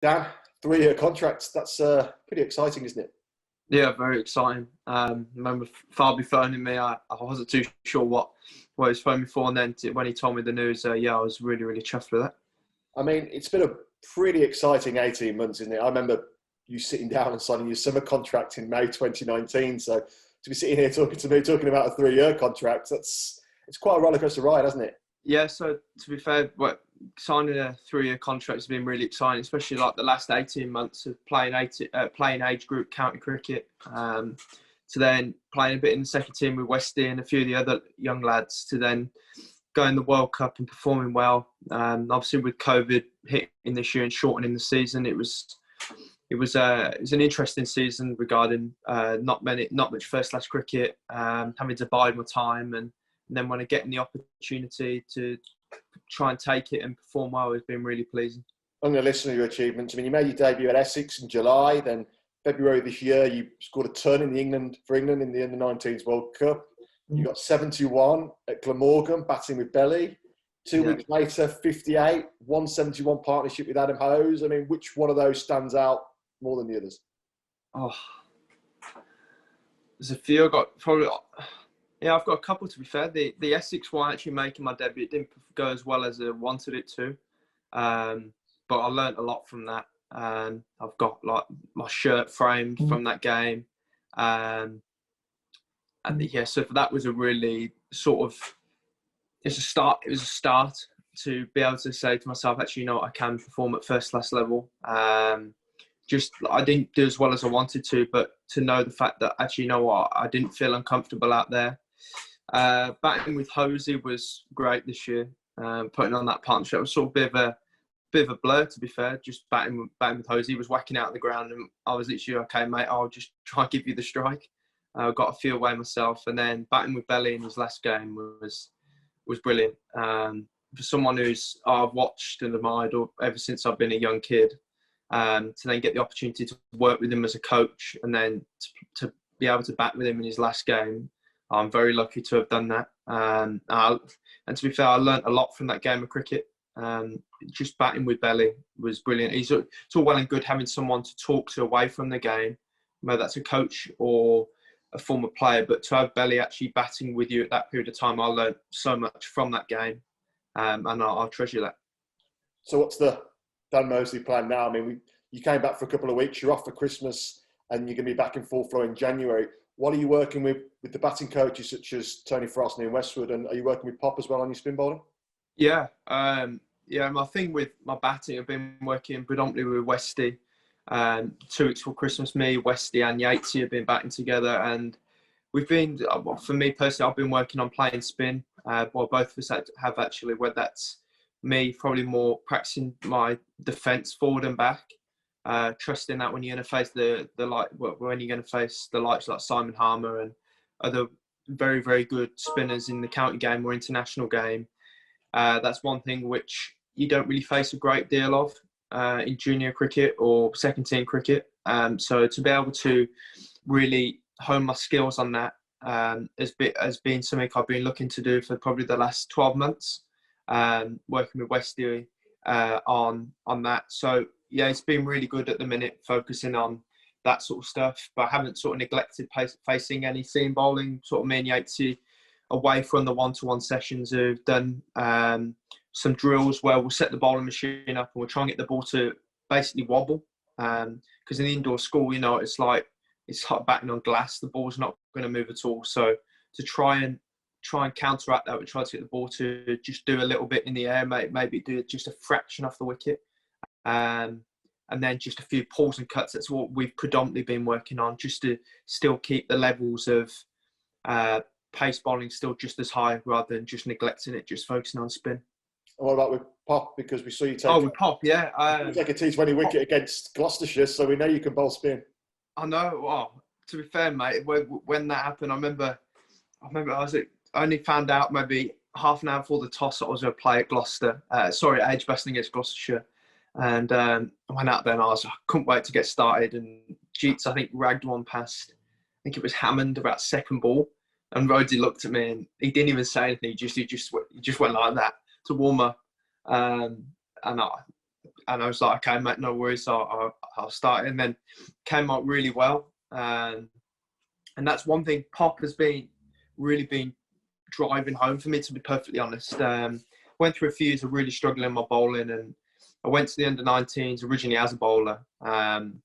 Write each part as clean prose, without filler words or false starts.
Dan, 3-year contracts. That's pretty exciting, isn't it? Yeah, very exciting. Remember Fabi phoning me. I wasn't too sure what he was phoning me for, and then when he told me the news, yeah, I was really, really chuffed with that. I mean, it's been a pretty exciting 18 months, isn't it? I remember you sitting down and signing your summer contract in May 2019. So to be sitting here talking to me, talking about a 3-year contract, it's quite a rollercoaster ride, hasn't it? Yeah, so to be fair, signing a 3-year contract has been really exciting, especially like the last 18 months of playing age group county cricket, to then playing a bit in the second team with Westy and a few of the other young lads, to then going the World Cup and performing well. Obviously with COVID hitting this year and shortening the season, it was an interesting season regarding not much first class cricket, having to bide my time, and then when I get the opportunity to try and take it and perform well, has been really pleasing. I'm going to listen to your achievements. I mean, you made your debut at Essex in July, then February this year you scored a ton in England in the Under-19s World Cup. You got 71 at Glamorgan, batting with Belly. 2 weeks later, 58, 171 partnership with Adam Hose. I mean, which one of those stands out more than the others? Oh, there's a few. I've got a couple, to be fair. The Essex one, actually making my debut, it didn't go as well as I wanted it to. But I learnt a lot from that. I've got like my shirt framed from that game. So that was a really sort of, it was a start to be able to say to myself, actually, you know what, I can perform at first class level. I didn't do as well as I wanted to, but to know the fact that actually, you know what, I didn't feel uncomfortable out there. Batting with Hosey was great this year. Putting on that partnership was sort of a bit of a blur, to be fair. Just batting with Hosey, he was whacking out the ground, and I was literally, okay, mate, I'll just try and give you the strike. Got a few away myself, and then batting with Belly in his last game was brilliant. For someone I've watched and admired ever since I've been a young kid, to then get the opportunity to work with him as a coach, and then to be able to bat with him in his last game, I'm very lucky to have done that. And to be fair, I learnt a lot from that game of cricket. Just batting with Belly was brilliant. It's all well and good having someone to talk to away from the game, whether that's a coach or a former player, but to have Belly actually batting with you at that period of time, I learnt so much from that game, and I'll treasure that. So what's the Dan Mousley plan now? I mean, you came back for a couple of weeks, you're off for Christmas, and you're going to be back in full flow in January. What are you working with the batting coaches such as Tony Frost and Ian Westwood, and are you working with Pop as well on your spin bowling? Yeah, my thing with my batting, I've been working predominantly with Westy. 2 weeks before Christmas, me, Westy and Yatesy have been batting together, and we've been, for me personally, I've been working on playing spin. Both of us have actually, whether that's me probably more practicing my defence forward and back, trusting that when you're going to face when you're going to face the likes like Simon Harmer and other very, very good spinners in the county game or international game, that's one thing which you don't really face a great deal of in junior cricket or second team cricket. So to be able to really hone my skills on that has been something I've been looking to do for probably the last 12 months, working with Westy on that. So yeah, it's been really good at the minute, focusing on that sort of stuff, but I haven't sort of neglected facing any seam bowling. Sort of me and Yatesy, away from the one-to-one sessions, have done some drills where we'll set the bowling machine up and we'll try and get the ball to basically wobble. Because in the indoor school, you know, it's like batting on glass. The ball's not going to move at all. So to try and counteract that, we try to get the ball to just do a little bit in the air, maybe do just a fraction off the wicket. And then just a few pulls and cuts. That's what we've predominantly been working on, just to still keep the levels of pace bowling still just as high, rather than just neglecting it, just focusing on spin. And what about with Pop? Because we saw you take with Pop, yeah. Take a T20 wicket against Gloucestershire, so we know you can bowl spin. I know. Well, to be fair, mate, when that happened, I remember I only found out maybe half an hour before the toss I was going to play at Gloucester. At Edgbaston against Gloucestershire. And I went out there and I couldn't wait to get started. And Jeets, I think, ragged one past, I think it was Hammond, about second ball. And Rhodesy looked at me and he didn't even say anything. He just went like that to warm up. And I was like, okay, mate, no worries, I'll start it. And then came out really well. And that's one thing Pop has really been driving home for me, to be perfectly honest. Went through a few years of really struggling in my bowling, and I went to the under-19s originally as a bowler. And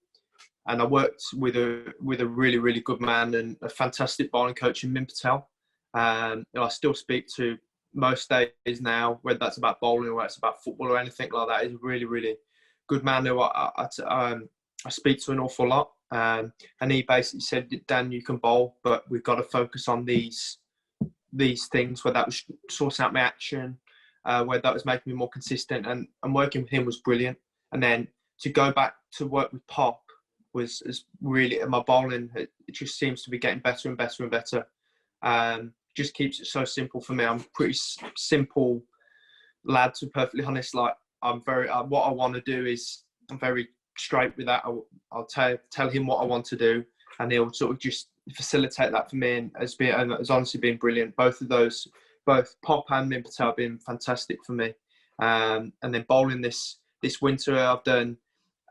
I worked with a really, really good man and a fantastic bowling coach in Min Patel. I still speak to most days now, whether that's about bowling or it's about football or anything like that. He's a really, really good man who I speak to an awful lot. And he basically said, Dan, you can bowl, but we've got to focus on these things, whether that was sorting out my action, whether that was making me more consistent. And working with him was brilliant. And then to go back to work with Pop was really, my bowling, it just seems to be getting better and better and better. Just keeps it so simple for me. I'm a pretty simple lad, to be perfectly honest. Like, I'm very, what I want to do is, I'm very straight with that. I'll tell him what I want to do, and he'll sort of just facilitate that for me. And has honestly been brilliant. Both Pop and Min Patel have been fantastic for me. And then bowling this winter, I've done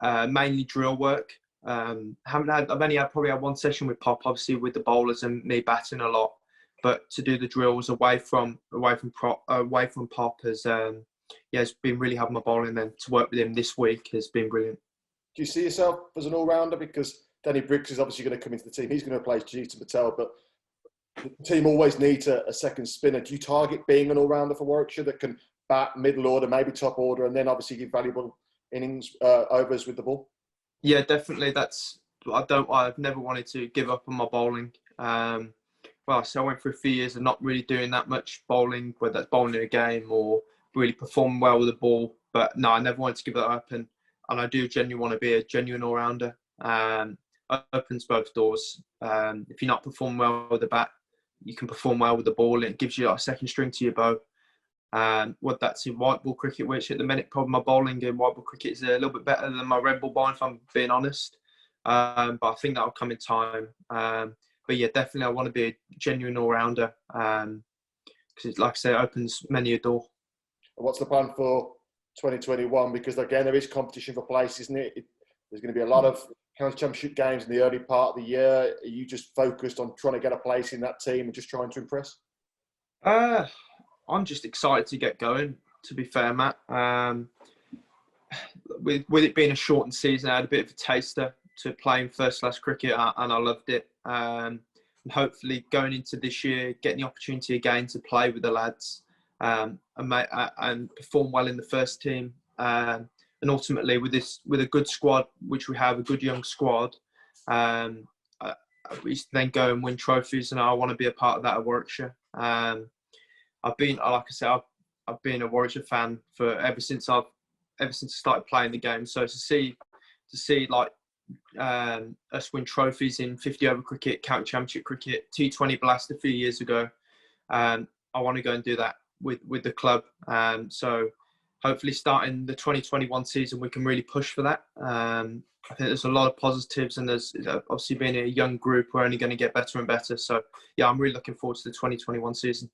mainly drill work. I've only probably had one session with Pop, obviously with the bowlers and me batting a lot. But to do the drills away from Pop has it's been really having my bowling. Then to work with him this week has been brilliant. Do you see yourself as an all-rounder? Because Danny Briggs is obviously going to come into the team. He's going to replace Jeetan Patel, but the team always needs a second spinner. Do you target being an all-rounder for Warwickshire that can bat, middle order, maybe top order, and then obviously give valuable innings, overs with the ball? Yeah, definitely. I've never wanted to give up on my bowling. So I went for a few years of not really doing that much bowling, whether that's bowling in a game or really performing well with the ball. But no, I never wanted to give that up, and I do genuinely want to be a genuine all-rounder. Opens both doors. If you're not performing well with the bat, you can perform well with the ball, and it gives you like a second string to your bow. What that's in white ball cricket, which at the minute probably my bowling in white ball cricket is a little bit better than my red ball bowling, if I'm being honest. But I think that'll come in time. But yeah, definitely I want to be a genuine all-rounder, because like I say, it opens many a door. What's the plan for 2021? Because again, there is competition for place, isn't it? There's going to be a lot of county championship games in the early part of the year. Are you just focused on trying to get a place in that team and just trying to impress? I'm just excited to get going, to be fair, Matt. With it being a shortened season, I had a bit of a taster to playing first-class cricket, and I loved it. And hopefully going into this year, getting the opportunity again to play with the lads, and perform well in the first team. And ultimately with a good squad, which we have, a good young squad, we then go and win trophies, and I want to be a part of that at Warwickshire. I've been a Warwickshire fan ever since I started playing the game. So to see like us win trophies in 50 over cricket, county championship cricket, T20 Blast a few years ago, I want to go and do that with the club. So hopefully starting the 2021 season, we can really push for that. I think there's a lot of positives, and there's obviously being a young group, we're only going to get better and better. So yeah, I'm really looking forward to the 2021 season.